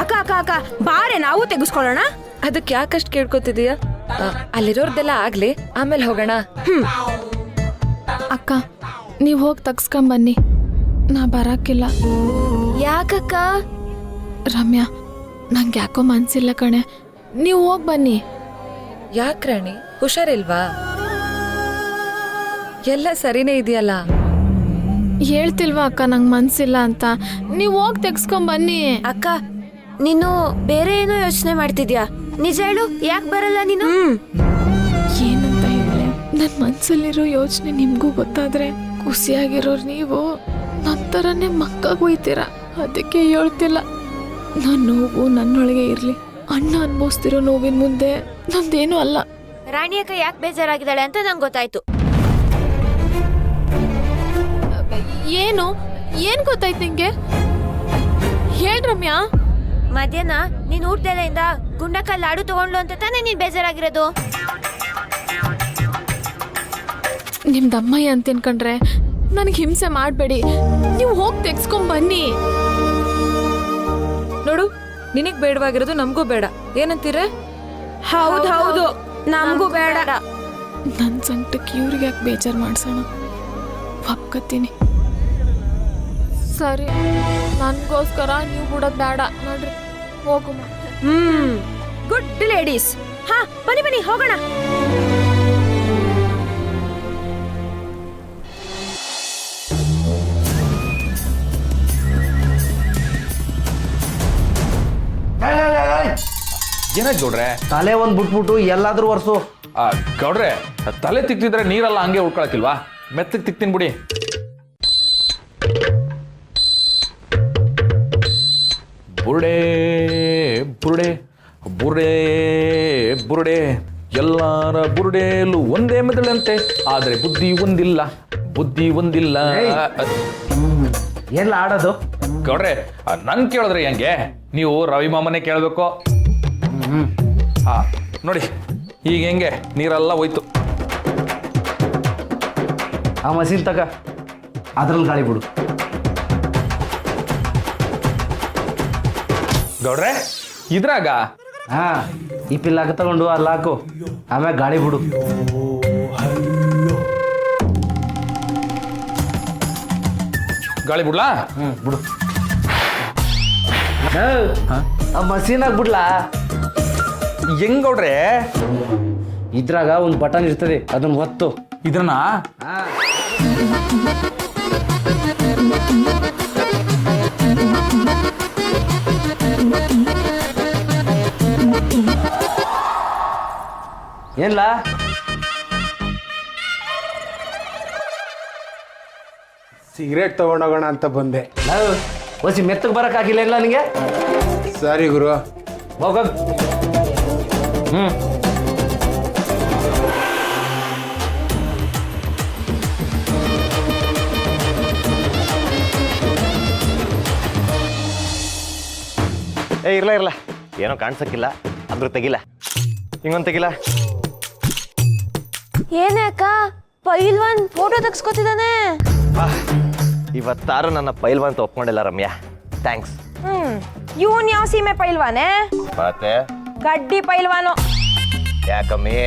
ಅಕ್ಕ ಅಕ್ಕ ಅಕ್ಕ ಬಾರೆ ನಾವು ತೆಗೆಸ್ಕೊಳ್ಳೋಣ. ಅದಕ್ಕೆ ಯಾಕಷ್ಟು ಕೇಳ್ಕೊತಿದೀಯ? ಅಲ್ಲಿರೋರ್ದೆಲ್ಲ ಆಗ್ಲಿ, ಆಮೇಲೆ ಹೋಗೋಣ. ಅಕ್ಕ ನೀವು ಹೋಗಿ ತಗ್ಸ್ಕೊಂಬನ್ನಿ, ನಾ ಬರಕ್ಕಿಲ್ಲ. ಯಾಕಕ್ಕ? ರಮ್ಯಾ, ನಂಗೆ ಯಾಕೋ ಮನ್ಸಿಲ್ಲ ಕಣೆ, ನೀವು ಹೋಗಿ ಬನ್ನಿ. ಯಾಕೆ ರಾಣಿ, ಹುಷಾರಿಲ್ವಾ? ಎಲ್ಲ ಸರಿನೇ ಇದೆಯಲ್ಲ? ಹೇಳ್ತಿಲ್ವಾ ಅಕ್ಕ ನಂಗೆ ಮನ್ಸಿಲ್ಲ ಅಂತ, ನೀವು ಹೋಗಿ ತೆಗ್ಸ್ಕೊಂಬನ್ನಿ. ಅಕ್ಕ ನೀನು ಬೇರೆ ಏನೋ ಯೋಚನೆ ಮಾಡ್ತಿದ್ಯಾ, ನಿಜ ಹೇಳು, ಯಾಕೆ ಬರಲ್ಲ ನೀನು? ಏನಂತ ಹೇಳಿ, ನನ್ನ ಮನ್ಸಲ್ಲಿರೋ ಯೋಚನೆ ನಿಮ್ಗೂ ಗೊತ್ತಾದ್ರೆ ಖುಷಿಯಾಗಿರೋರು ನೀವು ನನ್ನ ಥರನೇ ಮಕ್ಕಾಗೋಯ್ತೀರ. ಅದಕ್ಕೆ ಹೇಳ್ತಿಲ್ಲ. ನನ್ನ ನೋವು ನನ್ನೊಳಗೆ ಇರಲಿ, ಅಣ್ಣ ಅನ್ಭವಿಸ್ತಿರೋ ನೋವಿನ ಮುಂದೆ ನಂದೇನೂ ಅಲ್ಲ. ರಾಣಿ ಅಕ್ಕ ಯಾಕೆ ಬೇಜಾರಾಗಿದ್ದಾಳೆ ಅಂತ ನಂಗೆ ಗೊತ್ತಾಯ್ತು. ಏನು ಗೊತ್ತಾಯ್ತು ನಿಂಗೆ? ಹೇಳ್ ರಮ್ಯಾ. ಮಧ್ಯಾಹ್ನ ನೀನ್ ಊಟದೆಲೆಯಿಂದ ಗುಂಡಕ್ಕ ಲಾಡು ತಗೊಂಡ್ಲು ಅಂತ ತಾನೇ ನೀನ್ ಬೇಜಾರಾಗಿರೋದು. ನಿಮ್ದು ಅಮ್ಮಯ್ಯ ಅಂತ ಅನ್ಕೊಂಡ್ರೆ ನನಗೆ ಹಿಂಸೆ ಮಾಡಬೇಡಿ, ನೀವು ಹೋಗಿ ತೆಗ್ಸ್ಕೊಂಡ್ ಬನ್ನಿ. ನೋಡು, ನಿನಗ್ ಬೇಡವಾಗಿರೋದು ನಮಗೂ ಬೇಡ, ಏನಂತೀರ? ಹೌದು ನಮಗೂ ಬೇಡ. ನನ್ನ ಸಂಕಟಕ್ಕೆ ಇವ್ರಿಗೆ ಯಾಕೆ ಬೇಜಾರು ಮಾಡ್ಸೋಣ, ಒಪ್ಕತ್ತೀನಿ. ಸರಿ, ನನಗೋಸ್ಕರ ನೀವು ಬಿಡೋದು ಬೇಡ ನೋಡ್ರಿ, ಹೋಗು. Good ladies. ಹಾ ಬನ್ನಿ ಬನ್ನಿ ಹೋಗೋಣ. ಏನಾಯ್ತು ಗೌಡ್ರೆ? ತಲೆ ಒಂದು ಬಿಟ್ಬಿಟ್ಟು ಎಲ್ಲಾದ್ರೂ ಒರ್ಸು. ಗೌಡ್ರೆ, ತಲೆ ತಿಕ್ತಿದ್ರೆ ನೀರೆಲ್ಲ ಹಂಗೆ ಉಳ್ಕೊಳಕಿಲ್ವಾ? ಮೆತ್ತಗೆ ತಿಕ್ತೀನಿ ಬಿಡಿ. ಬುರುಡೆ ಬುರುಡೆ ಬುರುಡೆ ಬುರುಡೆ, ಎಲ್ಲಾರ ಬುರುಡೆಯಲ್ಲೂ ಒಂದೇ ಮೆದುಳಂತೆ, ಆದ್ರೆ ಬುದ್ಧಿ ಒಂದಿಲ್ಲ, ಬುದ್ಧಿ ಒಂದಿಲ್ಲ. ಎಲ್ಲ ಆಡೋದು ಗೌಡ್ರೆ, ನನ್ ಕೇಳಿದ್ರೆ ಹೆಂಗೆ? ನೀವು ರವಿ ಮಾಮನೇ ಕೇಳಬೇಕು. ಹಾ ನೋಡಿ, ಈಗ ಹೆಂಗೆ ನೀರೆಲ್ಲ ಹೋಯ್ತು. ಆ ಮಸೀನ್ ತಗ, ಅದ್ರಲ್ಲಿ ಗಾಳಿ ಬಿಡು. ಗೌಡ್ರೆ, ಇದ್ರಾಗ? ಹಾ, ಈ ಪಿಲ್ಲಾಕ ತಗೊಂಡು ಅಲ್ಲಿ ಹಾಕು, ಆಮ್ಯಾಗ ಗಾಳಿ ಬಿಡು. ಗಾಳಿ ಬಿಡ್ಲಾ? ಬಿಡು. ಆ ಮಸೀನ್ ಆಗ್ಬಿಡ್ಲಾ? ಹೆಂಗ್ ಗೌಡ್ರೆ? ಇದ್ರಾಗ ಒಂದು ಬಟನ್ ಇರ್ತದೆ, ಅದನ್ನ ಒತ್ತು. ಇದನ್ನ ಏನ್ಲ? ಸಿಗರೇಟ್ ತಗೊಂಡೋಗೋಣ ಅಂತ ಬಂದೆ. ಹೊಸಿ ಮೆತ್ತಗೆ ಬರಕ್ಕಾಗಿಲ್ಲ ಇಲ್ಲ ನಿನಗೆ? ಸರಿ ಗುರು. ಹೋಗ. ಇರ್ಲ ಏನೋ ಕಾಣ್ಸಕ್ಕಿಲ್ಲ, ಅಂದ್ರೂ ತೆಗಿಲ್ಲ. ಹಿಂಗೊಂದು ತೆಗಿಲ್ಲ. ಏನೇ ಅಕ್ಕ, ಪೈಲ್ವಾನ್ ಫೋಟೋ ತೆಗ್ಸ್ಕೊತಿದ್ದಾನೆ. ಇವತ್ತಾರು ನನ್ನ ಪೈಲ್ವಾನ್ ಅಂತ ಒಪ್ಕೊಂಡಿಲ್ಲ ರಮ್ಯಾ, ಥ್ಯಾಂಕ್ಸ್. ಇವನ್ ಯಾವ ಸೀಮೆ ಪೈಲ್ವಾನೆ? ಮತ್ತೆ ಗಡ್ಡಿ ಪೈಲ್ವಾನು. ಯಾಕಮ್ಮಿ,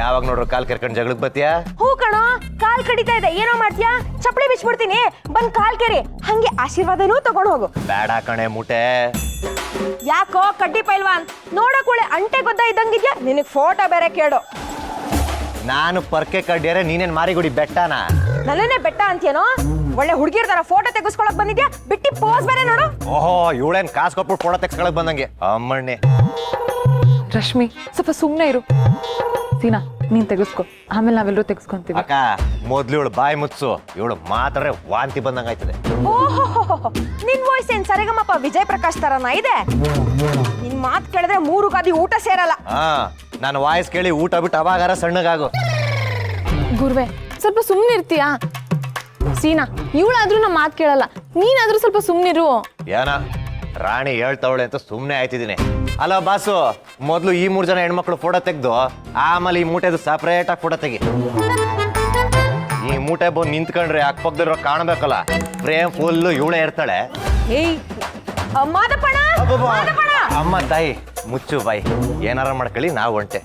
ಯಾವಾಗ ನೋಡ್ರು ಕಾಲ್ ಕೆರ್ಕೊಂಡು ಜಗಳಕ್ಕೆ ಬತ್ತೀಯಾ? ಹೂ ಕಣೋ, ಕಾಲ್ ಕಡಿತಾ ಇದೆ, ಏನೋ ಮಾಡ್ತೀಯಾ? ಚಪ್ಪಲಿ ಬಿಚ್ಬಿಡ್ತೀನಿ, ಬಂದ್ ಕಾಲ್ ಕೆರಿ, ಹಂಗೆ ಆಶೀರ್ವಾದನೂ ತಗೊಂಡ್ ಹೋಗು. ಬೇಡ ಕಣೆ ಮೂಟೆ. ಯಾಕೋ ಕಡ್ಡಿ ಪೈಲ್ವಾನ್, ನೋಡಕೂಳೆ ಅಂಟೆ ಗೊದ್ದ ಇದ್ದಂಗಿದ್ಯಾ, ನಿನಗ್ ಫೋಟೋ ಬೇರೆ ಕೇಳು. ನಾನು ಪರ್ಕೆ ಕಡ್ಡಿಯಾರೆ ನೀನೇನ್ ಮಾರಿಗುಡಿ ಬೆಟ್ಟನ? ನನ್ನೇ ಬೆಟ್ಟ ಅಂತೇನೋ? ಒಳ್ಳೆ ಹುಡುಗಿರ್ ತರ ಫೋಟೋ ತೆಗೆಸ್ಕೊಳಕ್ ಬಂದಿದ್ಯಾ, ಬಿಟ್ಟಿ ಪೋಸ್ ಬೇರೆ ನೋಡು. ಓಹೋ, ಇವಳೇನ್ ಕಾಸು ಕೊಟ್ಬಿಟ್ಟು ಫೋಟೋ ತೆಗ್ಸ್ಕೊಳಕ್ ಬಂದಂಗೆ ಅಮ್ಮಣ್ಣೆ. ರಶ್ಮಿ, ಸ್ವಲ್ಪ ಸುಮ್ಮನೆ ಇರು. ಸೀನಾ, ನೀನ್ ತೆಗೆಸ್ಕೊ, ಆಮೇಲೆ ನಾವೆಲ್ಲರೂ ತೆಗೆಸ್ಕೊಂತೀವಿ. ಅಕ್ಕ, ಮೊದ್ಲು ಇವಳು ಬಾಯಿ ಮುಚ್ಚು, ಇವಳು ಮಾತಾಡ್ರೆ ವಾಂತಿ ಬಂದಂಗ ಆಯ್ತದೆ. ಓಹೋ, ನಿನ್ ವಾಯ್ಸ್ ಏನ್ ಸರಿಗಮಪ್ಪ ವಿಜಯ್ ಪ್ರಕಾಶ್ ತರನ ಇದೆ? ನಿನ್ ಮಾತ್ ಕೇಳಿದ್ರೆ 3 ಗಾದಿ ಊಟ ಸೇರಲ್ಲ. ಹಾ, ನಾನು ವಾಯ್ಸ್ ಕೇಳಿ ಊಟ ಬಿಟ್ಟು ಅವಾಗಾರ ಸಣ್ಣಗಾಗು. ಗುರುವೆ, ಸ್ವಲ್ಪ ಸುಮ್ಮನೆ ಇರ್ತೀಯಾ? ಸೀನಾ, ಇವಳಾದ್ರೂ ನಮ್ಮ ಮಾತು ಕೇಳಲ್ಲ, ನೀನಾದ್ರೂ ಸ್ವಲ್ಪ ಸುಮ್ಮನಿರು. ಏನ ರಾಣಿ ಹೇಳ್ತಾವಳೆ ಅಂತ ಸುಮ್ಮನೆ ಆಯ್ತಿದ್ದೀನಿ. ಅಲ್ಲ ಬಾಸು, ಮೊದಲು ಈ 3 ಜನ ಹೆಣ್ಮಕ್ಳು ಫೋಟೋ ತೆಗ್ದು ಆಮೇಲೆ ಈ ಮೂಟೆದು ಸಪ್ರೇಟ್ ಆಗಿ ಫೋಟೋ ತೆಗಿ. ಈ ಮೂಟೆ ಬಂದು ನಿಂತ್ಕೊಂಡ್ರೆ ಅಕ್ಕಪಕ್ಕದವ್ರು ಕಾಣಬೇಕಲ್ಲ, ಫ್ರೇಮ್ ಫುಲ್ಲು ಇವಳೇ ಇರ್ತಾಳೆ. ಏಯ್, ಮಾದಪ್ಪಣ ಮಾದಪ್ಪಣ ಅಮ್ಮ ತಾಯಿ ಮುಚ್ಚು ಬಾಯಿ, ಏನಾರ ಮಾಡ್ಕೊಳ್ಳಿ, ನಾವು ಹೊಂಟೆ.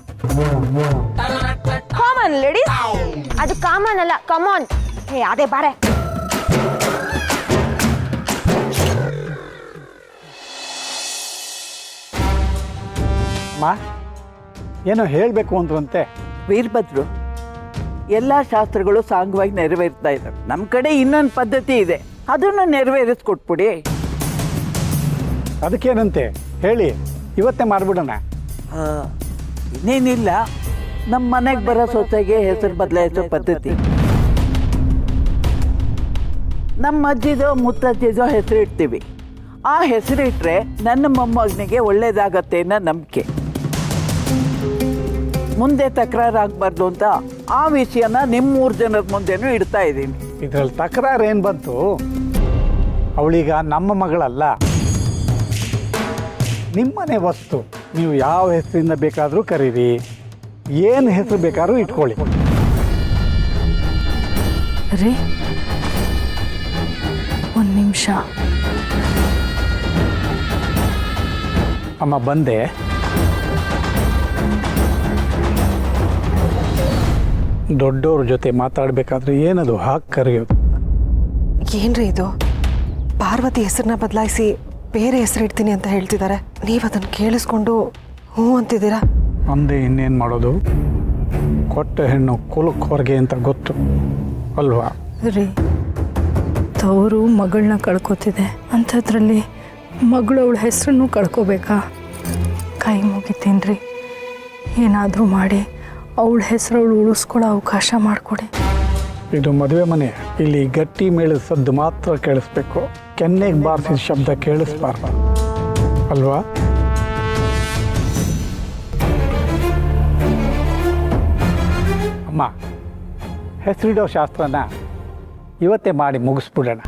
Common ladies. ಅದು ಕಾಮನ್ ಅಲ್ಲ, ಕಮಾನ್. ಹೇ ಅದೇ ಬಾರೆ. ಅಮ್ಮ ಏನೋ ಹೇಳಬೇಕು ಅಂದ್ರಂತೆ. ವೀರಭದ್ರು, ಎಲ್ಲ ಶಾಸ್ತ್ರಗಳು ಸಾಂಗವಾಗಿ ನೆರವೇರ್ತಾ ಇದ್ದಾರೆ. ನಮ್ಮ ಕಡೆ ಇನ್ನೊಂದು ಪದ್ಧತಿ ಇದೆ, ಅದನ್ನು ನೆರವೇರಿಸ್ಕೊಟ್ಬಿಡಿ. ಅದಕ್ಕೇನಂತೆ ಹೇಳಿ, ಇವತ್ತೇ ಮಾಡಿಬಿಡೋಣ. ಇನ್ನೇನಿಲ್ಲ, ನಮ್ಮ ಮನೆಗೆ ಬರೋ ಸೊಸೆಗೆ ಹೆಸರು ಬದಲಾಯಿಸೋ ಪದ್ಧತಿ. ನಮ್ಮ ಅಜ್ಜಿದೋ ಮುತ್ತಜ್ಜಿದೋ ಹೆಸರು ಇಡ್ತೀವಿ. ಆ ಹೆಸರಿಟ್ರೆ ನನ್ನ ಮೊಮ್ಮಗನಿಗೆ ಒಳ್ಳೇದಾಗತ್ತೆ ಅನ್ನೋ ನಂಬಿಕೆ. ಮುಂದೆ ತಕರಾರಾಗಬಾರ್ದು ಅಂತ ಆ ವಿಷಯನ ನಿಮ್ಮ 3 ಜನರ ಮುಂದೆನೂ ಇಡ್ತಾ ಇದ್ದೀನಿ. ಇದರಲ್ಲಿ ತಕರಾರು ಏನು ಬಂತು? ಅವಳೀಗ ನಮ್ಮ ಮಗಳಲ್ಲ, ನಿಮ್ಮನೆ ವಸ್ತು. ನೀವು ಯಾವ ಹೆಸರಿಂದ ಬೇಕಾದರೂ ಕರೀರಿ, ಏನು ಹೆಸರು ಬೇಕಾದ್ರೂ ಇಟ್ಕೊಳ್ಳಿ. ರೀ, ಒಂದು ನಿಮಿಷ. ಅಮ್ಮ ಬಂದೆ. ದೊಡ್ಡವ್ರ ಜೊತೆ ಮಾತಾಡಬೇಕಾದ್ರೆ ಏನದು ಹಾಕಿ ಕರೆಯೋದು? ಏನ್ರಿ ಇದು? ಪಾರ್ವತಿ ಹೆಸರನ್ನ ಬದಲಾಯಿಸಿ ಬೇರೆ ಹೆಸರು ಇಡ್ತೀನಿ ಅಂತ ಹೇಳ್ತಿದ್ದಾರೆ. ನೀವು ಅದನ್ನು ಕೇಳಿಸ್ಕೊಂಡು ಹ್ಞೂ ಅಂತಿದ್ದೀರಾ? ಅಂದೆ ಇನ್ನೇನು ಮಾಡೋದು? ಕೊಟ್ಟ ಹೆಣ್ಣು ಕುಲಕ್ಕೆ ಹೊರಗೆ ಅಂತ ಗೊತ್ತು ಅಲ್ವಾ? ರೀ, ತವರು ಮಗಳನ್ನ ಕಳ್ಕೊತಿದೆ, ಅಂಥದ್ರಲ್ಲಿ ಮಗಳು ಅವಳ ಹೆಸರನ್ನು ಕಳ್ಕೊಬೇಕಾ? ಕೈ ಮುಗಿತೀನಿ ರೀ, ಏನಾದರೂ ಮಾಡಿ ಅವಳ ಹೆಸರು ಅವಳು ಉಳಿಸ್ಕೊಳ್ಳೋ ಅವಕಾಶ ಮಾಡಿಕೊಡಿ. ಇದು ಮದುವೆ ಮನೆ, ಇಲ್ಲಿ ಗಟ್ಟಿ ಮೇಳದ ಸದ್ದು ಮಾತ್ರ ಕೇಳಿಸ್ಬೇಕು, ಕೆನ್ನೆಗೆ ಬಾರಿಸಿದ ಶಬ್ದ ಕೇಳಿಸ್ಬಾರ್ದು ಅಲ್ವಾ? ಅಮ್ಮ, ಹೆಸರಿಡೋ ಶಾಸ್ತ್ರನ ಇವತ್ತೇ ಮಾಡಿ ಮುಗಿಸ್ಬಿಡೋಣ.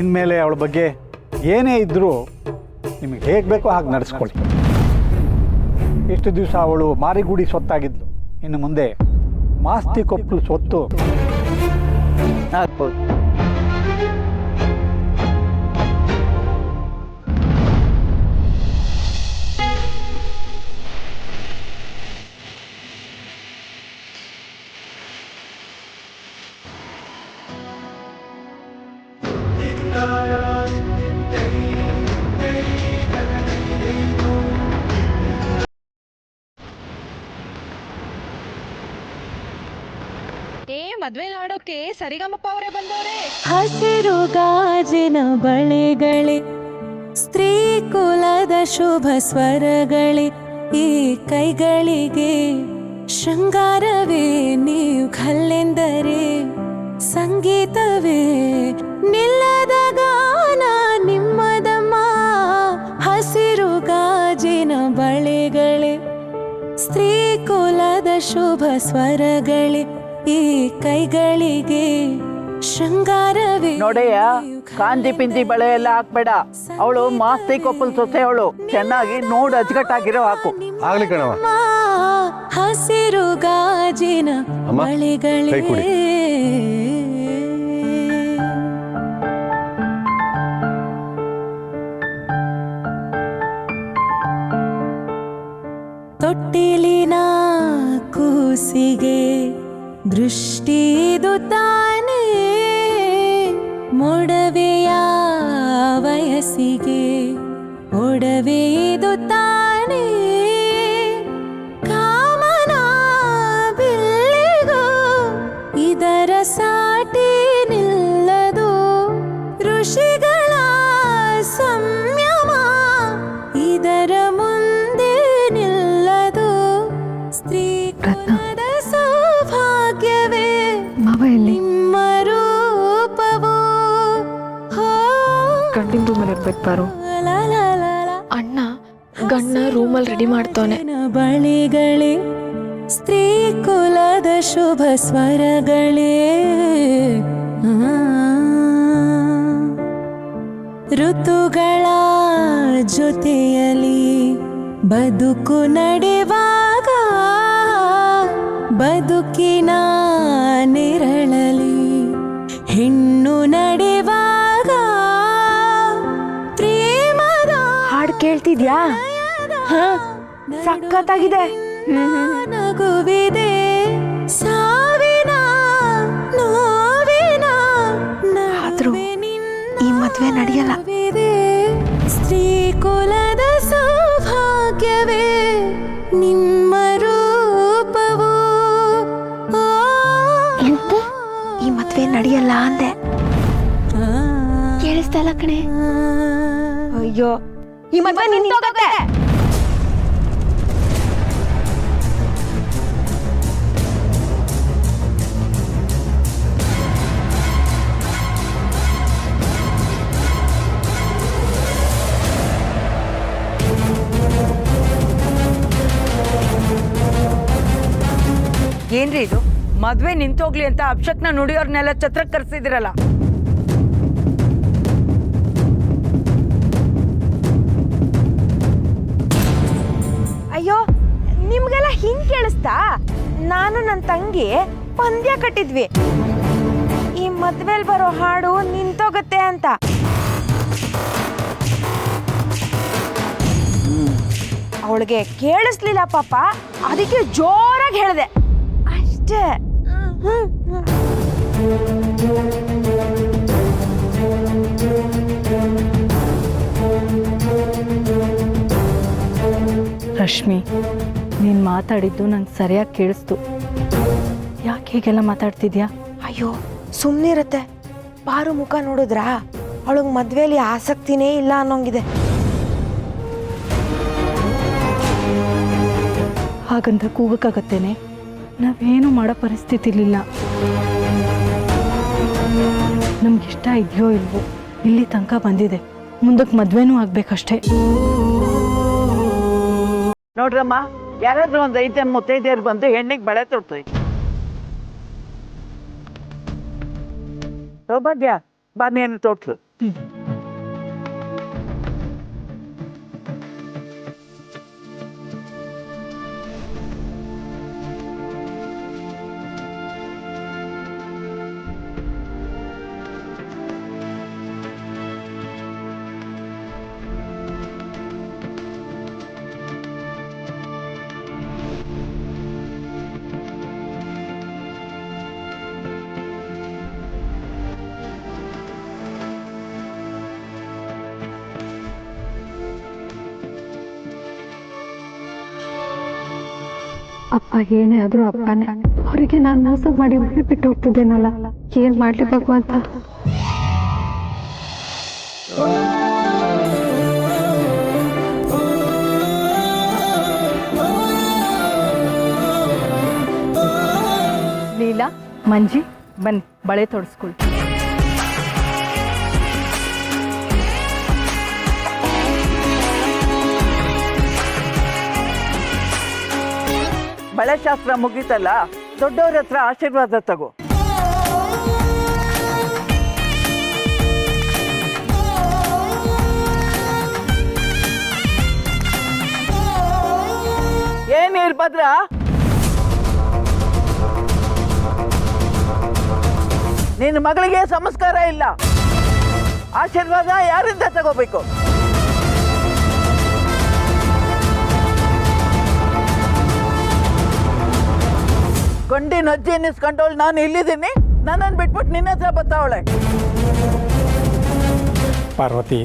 ಇನ್ಮೇಲೆ ಅವಳ ಬಗ್ಗೆ ಏನೇ ಇದ್ದರೂ ನಿಮಗೆ ಹೇಗೆ ಬೇಕೋ ಹಾಗೆ ನಡೆಸ್ಕೊಳ್ಳಿ. ಇಷ್ಟು ದಿವಸ ಅವಳು ಮಾರಿಗುಡಿ ಸೊತ್ತಾಗಿದ್ಲು, ಇನ್ನು ಮುಂದೆ ಮಾಸ್ತಿ ಕೊಪ್ಪಲು ಸೊತ್ತು ಆಗ್ಬೋದು. ಮದ್ವೆ ಮಾಡೋಕೆ ಸರಿಗಮಪ್ಪ ಅವರೇ ಬಂದವ್ರೆ. ಹಸಿರು ಗಾಜಿನ ಬಳೆಗಳೇ, ಸ್ತ್ರೀ ಕುಲದ ಶುಭ ಸ್ವರಗಳೇ, ಈ ಕೈಗಳಿಗೆ ಶೃಂಗಾರವೇ ನೀವು ಕಲ್ಲೆಂದರೆ, ಸಂಗೀತವೇ ನಿಲ್ಲದ ಗಾನ ನಿಮ್ಮದಮ್ಮ. ಹಸಿರು ಗಾಜಿನ ಬಳೆಗಳೇ, ಸ್ತ್ರೀ ಕುಲದ ಶುಭ ಸ್ವರಗಳೇ, ಈ ಕೈಗಳಿಗೆ ಶೃಂಗಾರವೇ. ನೋಡೆಯ, ಕಾಂತಿ ಪಿಂತಿ ಬಳೆ ಎಲ್ಲ ಹಾಕ್ಬೇಡ. ಅವಳು ಮಾಸ್ತಿ ಕೊಪ್ಪಲ್ ಸೊಸೆ, ಅವಳು ಚೆನ್ನಾಗಿ ನೋಡಿ ಅಚ್ಚುಕಟ್ಟಾಗಿರೋ ಹಾಕು. ಆಗ್ಲಿ ಕಣವ. ಹಸಿರು ಗಾಜಿನ ಬಳೆಗಳೇ, ತೊಟ್ಟಿಲಿನ ಕೂಸಿಗೆ ದೃಷ್ಟಿದು ತಾನೇ, ಮೊಡವೆಯ ವಯಸ್ಸಿಗೆ ಒಡವೆದು ತಾನೇ, ಕಾಮನ ಬಿಲ್ಲಿಗೂ ಇದರ ಸಾಟಿ ನಿಲ್ಲದು, ಋಷಿಗಳ ಸಂಯಮ ಇದರ ಮುಂದೆ ನಿಲ್ಲದು, ಸ್ತ್ರೀ ಕುಲದ ಸೌಭಾಗ್ಯವೇ ನಿಮ್ಮ ರೂಪವು. ಗಂಡಿನ ರೂಮಲ್ಲಿ ಇರ್ಬೇಕು ಬಾರು. ಅಣ್ಣ ಗಣ್ಣ ರೂಮಲ್ಲಿ ರೆಡಿ ಮಾಡ್ತಾನೆ. ಬಳಿಗಳೇ, ಸ್ತ್ರೀ ಕುಲದ ಶುಭ ಸ್ವರಗಳೇ, ಋತುಗಳ ಜೊತೆಯಲ್ಲಿ ಬದುಕು ನಡೆವಾಗ, ಬದುಕಿನ ನೆರಳಲಿ ಹೆಣ್ಣು ನೋಡಿದ್ಯಾ? ಸಖತ್ತಾಗಿದೆ. ನಗುವಿದೆ ಸಾವಿನ ನೋವಿನ ಆದ್ರೂ ಈ ಮದ್ವೆ ನಡೆಯಲ್ಲ. ಸ್ತ್ರೀ ಕುಲದ ಸೌಭಾಗ್ಯವೇ ನಿಮ್ಮ ರೂಪವು. ಎಂತ? ಈ ಮದ್ವೆ ನಡೆಯಲ್ಲ ಅಂದೆ. ಕೇಳಿಸ್ತಲ್ಲ ಕಣೆ. ಅಯ್ಯೋ, ಈ ಮದ್ವೆ ನಿಂತೋಗತ್ತೆ. ಏನ್ರಿ ಇದು? ಮದ್ವೆ ನಿಂತೋಗ್ಲಿ ಅಂತ ಅಪ್ಶಕ್ನ ನುಡಿಯೋರ್ನೆಲ್ಲ ಛತ್ರಕ್ಕೆ ಕರ್ಸಿದಿರಲ್ಲ. ಅಯ್ಯೋ, ನಿಮ್ಗೆಲ್ಲ ಹಿಂಗ್ ಕೇಳಿಸ್ತಾ? ನಾನು ನನ್ನ ತಂಗಿ ಪಂದ್ಯ ಕಟ್ಟಿದ್ವಿ, ಈ ಮದ್ವೆಲ್ ಬರೋ ಹಾಡು ನಿಂತೋಗತ್ತೆ ಅಂತ. ಅವಳಿಗೆ ಕೇಳಿಸ್ಲಿಲ್ಲ ಪಾಪ, ಅದಕ್ಕೆ ಜೋರಾಗಿ ಹೇಳಿದೆ ಅಷ್ಟೇ. ರಶ್ಮಿ, ನೀನು ಮಾತಾಡಿದ್ದು ನಂಗೆ ಸರಿಯಾಗಿ ಕೇಳಿಸ್ತು. ಯಾಕೆ ಹೀಗೆಲ್ಲ ಮಾತಾಡ್ತಿದ್ಯಾ? ಅಯ್ಯೋ ಸುಮ್ಮನಿರತ್ತೆ. ಪಾರು ಮುಖ ನೋಡಿದ್ರಾ? ಅವಳಿಗೆ ಮದ್ವೆಲಿ ಆಸಕ್ತಿನೇ ಇಲ್ಲ ಅನ್ನೋಂಗಿದೆ. ಹಾಗಂತ ಕೂಗಕ್ಕಾಗತ್ತೇನೆ? ನಾವೇನು ಮಾಡೋ ಪರಿಸ್ಥಿತಿಲಿಲ್ಲ. ನಮ್ಗಿಷ್ಟ ಇದೆಯೋ ಇಲ್ವೋ ಇಲ್ಲಿ ತನಕ ಬಂದಿದೆ, ಮುಂದಕ್ಕೆ ಮದ್ವೆನೂ ಆಗ್ಬೇಕಷ್ಟೇ. ನೋಡ್ರಮ್ಮ, ಯಾರಾದ್ರೂ ಒಂದು 5 ಜನ ಮುತ್ತೈದೆಯರು ಬಂದು ಹೆಣ್ಣಿಗೆ ಬಳೆ ತೊಡ್ತು. ಸೌಭಾಗ್ಯ, ಬಾನೇನು ತೊಟ್ಲು. ಅಪ್ಪ ಏನೇ ಆದ್ರೂ ಅಪ್ಪನೇ. ಅವರಿಗೆ ನಾನು ಮೋಸ ಮಾಡಿ ಬಿಟ್ಟು ಹೋಗ್ತಿದ್ದೇನಲ್ಲ, ಏನ್ ಮಾಡ್ಲಿ ಭಗವಂತ. ಲೀಲಾ, ಮಂಜಿ, ಬನ್ನಿ ಬಳೆ ತೊಡಸ್ಕೊಳ್ತೀವಿ. ಬಳೆ ಶಾಸ್ತ್ರ ಮುಗೀತಲ್ಲ, ದೊಡ್ಡವ್ರ ಹತ್ರ ಆಶೀರ್ವಾದ ತಗೋ. ಏನ್ ಇರ್ಭದ್ರ, ನಿನ್ನ ಮಗಳಿಗೆ ಸಂಸ್ಕಾರ ಇಲ್ಲ. ಆಶೀರ್ವಾದ ಯಾರಿಂದ ತಗೋಬೇಕು? ಕೊಂಡಿನ ಅಜ್ಜಿ ಅನ್ನಿಸ್ಕೊಂಡವಳು ನಾನು ಇಲ್ಲಿದ್ದೀನಿ, ನನ್ನನ್ನು ಬಿಟ್ಬಿಟ್ಟು ನಿನ್ನ ಹತ್ರ ಬರ್ತಾವಳೆ. ಪಾರ್ವತಿ,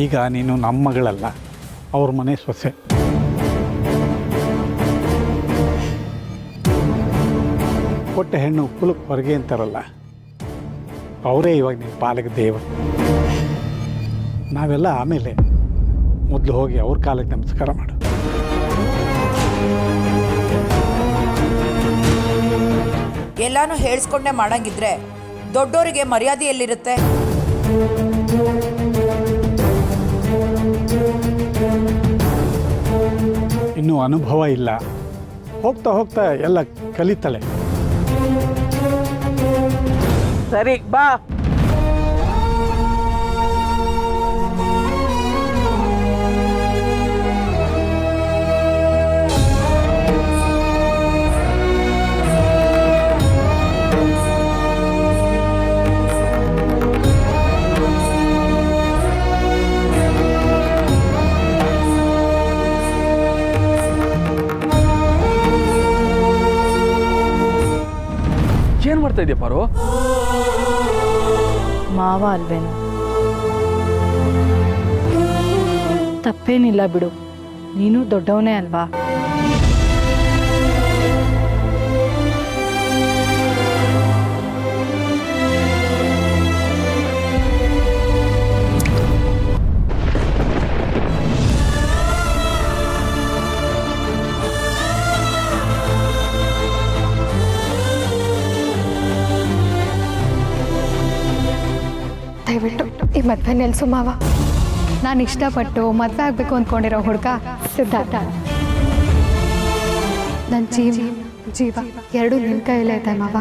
ಈಗ ನೀನು ನಮ್ಮ ಮಗಳಲ್ಲ, ಅವ್ರ ಮನೆ ಸೊಸೆ. ಕೊಟ್ಟ ಹೆಣ್ಣು ಕುಲಕ್ಕೆ ಹೊರಗೆ ಅಂತಾರಲ್ಲ, ಅವರೇ ಇವಾಗ ನಿನ್ನ ಪಾಲಕ ದೇವರು. ನಾವೆಲ್ಲ ಆಮೇಲೆ, ಮೊದಲು ಹೋಗಿ ಅವ್ರ ಕಾಲಕ್ಕೆ ನಮಸ್ಕಾರ ಮಾಡು. ಎಲ್ಲಾನು ಹೇಳಿಸ್ಕೊಂಡೆ ಮಾಡಂಗಿದ್ರೆ ದೊಡ್ಡೋರಿಗೆ ಮರ್ಯಾದೆ ಎಲ್ಲಿರುತ್ತೆ? ಇನ್ನೂ ಅನುಭವ ಇಲ್ಲ, ಹೋಗ್ತಾ ಹೋಗ್ತಾ ಎಲ್ಲ ಕಲಿತಾಳೆ. ಸರಿ ಬಾ. ಇದೆಯಾ ಪಾರು? ಮಾವ ಅಲ್ವೇನು? ತಪ್ಪೇನಿಲ್ಲ ಬಿಡು, ನೀನು ದೊಡ್ಡವನೇ ಅಲ್ವಾ. ದಯವಿಟ್ಟು ಈ ಮದುವೆ ನಿಲ್ಸು ಮಾವ. ನಾನು ಇಷ್ಟಪಟ್ಟು ಮದುವೆ ಆಗಬೇಕು ಅಂದ್ಕೊಂಡಿರೋ ಹುಡುಗ ಸಿದ್ಧಾರ್ಥ. ನನ್ನ ಜೀವ ಎರಡೂ ನಿನ್ನ ಕೈಯಲ್ಲೇ ಇದೆ ಮಾವ.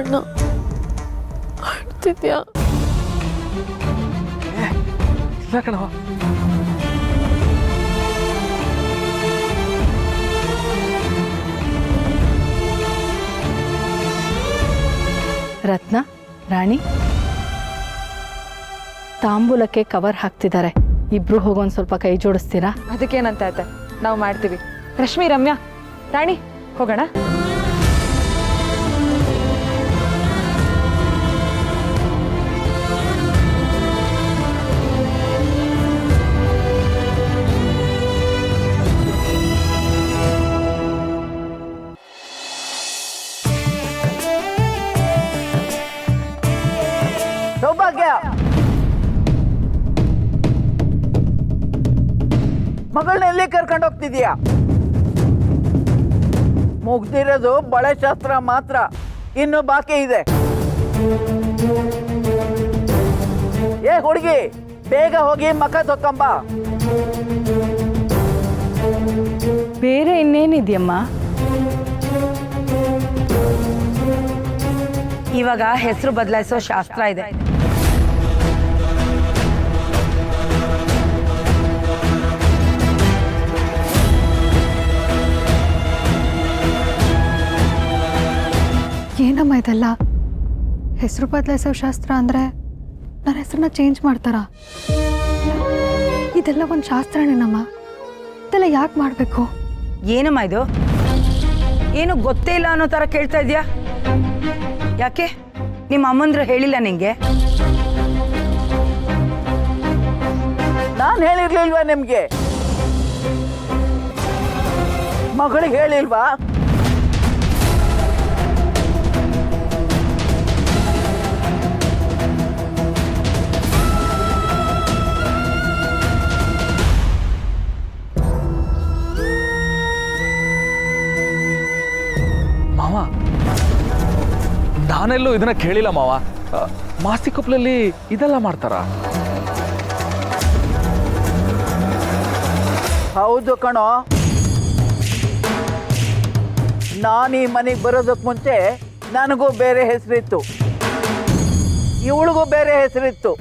ಅಣ್ಣ ಅಳ್ತಿದ್ಯಾ? ಇಲ್ಲ ಕಣವ. ರತ್ನ, ರಾಣಿ, ತಾಂಬೂಲಕ್ಕೆ ಕವರ್ ಹಾಕ್ತಿದ್ದಾರೆ. ಇಬ್ರು ಹೋಗೋನ್ ಸ್ವಲ್ಪ ಕೈ ಜೋಡಿಸ್ತೀರಾ? ಅದಕ್ಕೇನಂತ ಆಯ್ತೆ, ನಾವು ಮಾಡ್ತೀವಿ. ರಶ್ಮಿ, ರಮ್ಯಾ, ರಾಣಿ, ಹೋಗೋಣ. ಸೌಭಾಗ್ಯ, ಮಗಳನ್ನ ಎಲ್ಲಿ ಕರ್ಕೊಂಡು ಹೋಗ್ತಿದ್ಯಾ? ಮುಗ್ದಿರೋದು ಬಳೆ ಶಾಸ್ತ್ರ ಮಾತ್ರ, ಇನ್ನು ಬಾಕಿ ಇದೆ. ಏ ಹುಡುಗಿ, ಬೇಗ ಹೋಗಿ ಮಕ ತೊಕ್ಕಂಬ. ಬೇರೆ ಇನ್ನೇನಿದೆಯಮ್ಮ? ಇವಾಗ ಹೆಸರು ಬದಲಾಯಿಸೋ ಶಾಸ್ತ್ರ ಇದೆ. ಏನಮ್ಮ ಇದೆಲ್ಲ? ಹೆಸರು ಬದಲಾಯಿಸೋ ಶಾಸ್ತ್ರ ಅಂದರೆ ನನ್ನ ಹೆಸರನ್ನ ಚೇಂಜ್ ಮಾಡ್ತಾರಾ? ಇದೆಲ್ಲ ಒಂದು ಶಾಸ್ತ್ರನೇನಮ್ಮ? ಇದೆಲ್ಲ ಯಾಕೆ ಮಾಡಬೇಕು? ಏನಮ್ಮ ಇದು? ಏನು ಗೊತ್ತೇ ಇಲ್ಲ ಅನ್ನೋ ಥರ ಕೇಳ್ತಾ ಇದೆಯಾ? ಯಾಕೆ ನಿಮ್ಮ ಅಮ್ಮಂದ್ರು ಹೇಳಿಲ್ಲ ನಿಂಗೆ? ನಾನು ಹೇಳಿರ್ಲಿಲ್ವಾ ನಿಮ್ಗೆ? ಮಗಳಿಗೆ ಹೇಳಿಲ್ವಾ? ಮಾವ, ನಾನೆಲ್ಲೂ ಇದನ್ನ ಕೇಳಿಲ್ಲ ಮಾವ. ಮಾಸ್ತಿಕೊಪ್ಲಲ್ಲಿ ಇದೆಲ್ಲ ಮಾಡ್ತಾರ? ಹೌದು ಕಣೋ. ನಾನು ಈ ಮನೆಗೆ ಬರೋದಕ್ಕೆ ಮುಂಚೆ ನನಗೂ ಬೇರೆ ಹೆಸರಿತ್ತು, ಇವಳಿಗೂ ಬೇರೆ ಹೆಸರಿತ್ತು.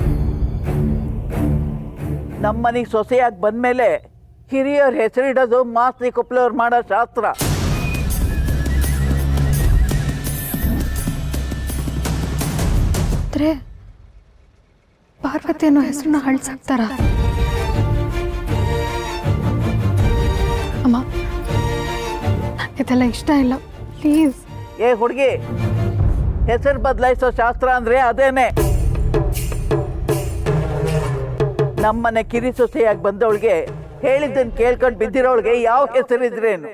ನಮ್ಮ ಮನೆಗೆ ಸೊಸೆಯಾಗಿ ಬಂದಮೇಲೆ ಹಿರಿಯರ ಹೆಸರಿಡೋದು ಮಾಸ್ತಿ ಕೊಪ್ಲವ್ರು ಮಾಡೋ ಶಾಸ್ತ್ರ. ಪಾರ್ವತಿ ಅನ್ನೋ ಹೆಸರನ್ನ ಅಳಿಸಾಕ್ತಾರ? ಅಮ್ಮ, ಇದೆಲ್ಲ ಇಷ್ಟ ಇಲ್ಲ, ಪ್ಲೀಸ್. ಏ ಹುಡುಗಿ, ಹೆಸರು ಬದಲಾಯಿಸೋ ಶಾಸ್ತ್ರ ಅಂದ್ರೆ ಅದೇನೆ. ನಮ್ಮನೆ ಕಿರಿ ಸೊಸೆಯಾಗಿ ಬಂದವಳಿಗೆ ಹೇಳಿದ್ದನ್ನು ಕೇಳ್ಕೊಂಡು ಬಿದ್ದಿರೋಳಿಗೆ ಯಾವ ಹೆಸರಿದ್ರೇನು?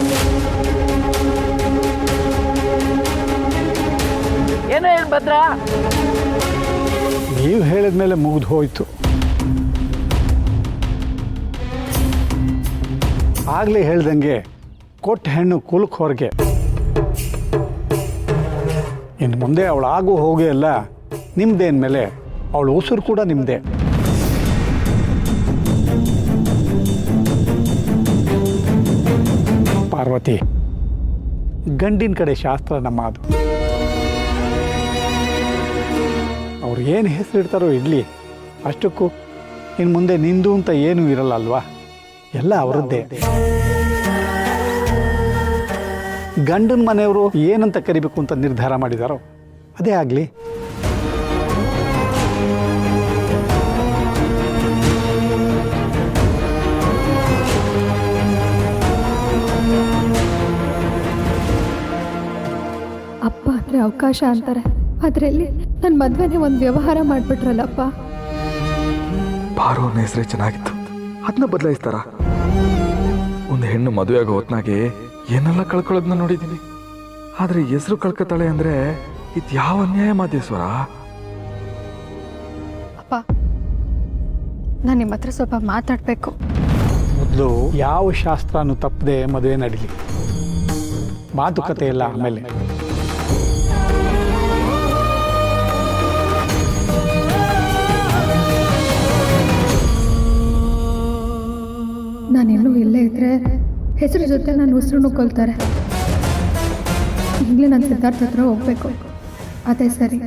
ಏನೋ ಹೇಳಿ ಭದ್ರಾ? ನೀವು ಹೇಳಿದ ಮೇಲೆ ಮುಗಿದು ಹೋಯ್ತು. ಆಗಲೇ ಹೇಳ್ದಂಗೆ ಕೊಟ್ಟ ಹೆಣ್ಣು ಕುಲಕ್ಕೆ ಹೊರಗೆ. ಇನ್ನು ಮುಂದೆ ಅವಳು ಆಗು ಹೋಗಿ ಎಲ್ಲ ನಿಮ್ಮದೇ ಅಂದಮೇಲೆ ಅವಳ ಉಸಿರು ಕೂಡ ನಿಮ್ಮದೇ. ಪಾರ್ವತಿ, ಗಂಡಿನ ಕಡೆ ಶಾಸ್ತ್ರ ನಮ್ಮ ಅದು. ಅವ್ರು ಏನು ಹೆಸರಿಡ್ತಾರೋ ಇರಲಿ, ಅಷ್ಟಕ್ಕೂ ಇನ್ನು ಮುಂದೆ ನಿಂದು ಅಂತ ಏನೂ ಇರಲ್ಲ ಅಲ್ವಾ, ಎಲ್ಲ ಅವರದ್ದೇ. ಗಂಡನ ಮನೆಯವರು ಏನಂತ ಕರಿಬೇಕು ಅಂತ ನಿರ್ಧಾರ ಮಾಡಿದಾರೋ ಅದೇ ಆಗಲಿ. ಅಪ್ಪ ಅಂದರೆ ಅವಕಾಶ ಅಂತಾರೆ, ಅದರಲ್ಲಿ ನನ್ನ ಮದುವೆನೇ ಒಂದು ವ್ಯವಹಾರ ಮಾಡಿಬಿಟ್ರಲ್ಲಪ್ಪ. ಪಾರು ಅನ್ನೋ ಹೆಸರೇ ಚೆನ್ನಾಗಿತ್ತು, ಅದನ್ನ ಬದಲಾಯಿಸ್ತಾರ? ಒಂದು ಹೆಣ್ಣು ಮದುವೆ ಆಗೋ ಹೊತ್ನಾಗೆ ಏನೆಲ್ಲ ಕಳ್ಕೊಳ್ಳೋದನ್ನ ನೋಡಿದ್ದೀನಿ, ಆದ್ರೆ ಹೆಸರು ಕಳ್ಕೊತಾಳೆ ಅಂದ್ರೆ ಇದು ಯಾವ ಅನ್ಯಾಯ ಮಾದೇಶ್ವರ? ಅಪ್ಪ, ನಾನು ನಿಮ್ಮ ಹತ್ರ ಸ್ವಲ್ಪ ಮಾತಾಡಬೇಕು. ಮೊದಲು ಯಾವ ಶಾಸ್ತ್ರನೂ ತಪ್ಪದೆ ಮದುವೆ ನಡೀಲಿ, ಮಾತುಕತೆ ಎಲ್ಲ ಆಮೇಲೆ. ನಾನಿನ್ನೂ ಇಲ್ಲೇ ಇದ್ರೆ ಹೆಸರು ಜೊತೆ ನಾನು ಉಸಿರು ಕೊಲ್ತಾರೆ. ಈಗಲೇ ನಾನು ಸಿದ್ಧಾರ್ಥ ಹತ್ರ ಹೋಗ್ಬೇಕು. ಅದೇ ಸರಿ.